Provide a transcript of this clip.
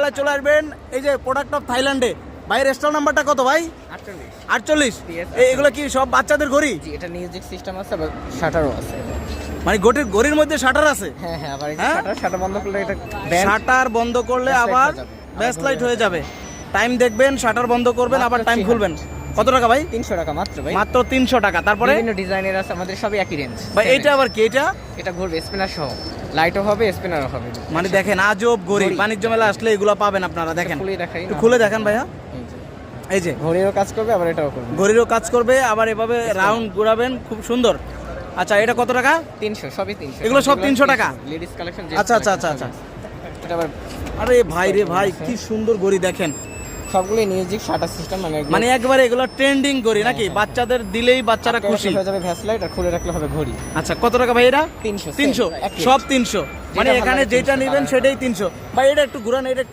মেলায় চলে আসবেন। এই যে প্রোডাক্ট অফ থাইল্যান্ডে ভাইয়ের স্টল নাম্বারটা কত ভাই? 48। এগুলো কি সব বাচ্চাদের ঘড়ি? জি, এটা মিউজিক সিস্টেম আছে, আবার শাটারও আছে। মানে ঘড়ির মধ্যে শাটার আছে? হ্যাঁ হ্যাঁ, আবার এই হ্যাঁ? শাটার বন্ধ করলে এটা শাটার বন্ধ করলে আবার ব্যাস লাইট হয়ে যাবে। টাইম দেখবেন, শাটার বন্ধ করবেন, আবার টাইম খুলবেন। কত টাকা ভাই? 300 টাকা মাত্র ভাই। মাত্র 300 টাকা। তারপরে বিভিন্ন ডিজাইনের আছে, আমাদের সবই একই রেঞ্জ। ভাই এইটা আবার কি? এটা ঘুরবে স্পিনার সহ, লাইটও হবে স্পিনারও হবে। মানে দেখেন আজব ঘড়ি, বাণিজ্য মেলা আসলে এগুলো পাবেন আপনারা। দেখেন খুলে দেখাই, একটু খুলে দেখেন ভাইয়া। এই যে ঘড়িরও কাজ করবে, আবার এটাও করবে। ঘড়িরও কাজ করবে, আবার এভাবে রাউন্ড ঘোরাবেন, খুব সুন্দর। আচ্ছা, এটা কত টাকা? 300, সবই 300। এগুলো সব 300 টাকা? Ladies collection. আচ্ছা আচ্ছা আচ্ছা আচ্ছা। এটা আবার আরে ভাই রে ভাই, কি সুন্দর ঘড়ি দেখেন। সবগুলোই মিউজিক শাটার সিস্টেম, মানে একবারে এগুলো ট্রেন্ডিং ঘড়ি নাকি? বাচ্চাদের দিলেই বাচ্চারা খুশি হয়ে যাবে। ভ্যাস লাইট আর খুলে রাখলে হবে ঘড়ি। আচ্ছা, কত টাকা ভাই এটা? 300। 300, সব 300। মানে এখানে যেটা নেবেন সেটাই 300। ভাই এটা একটু ঘুরান, এটা একটু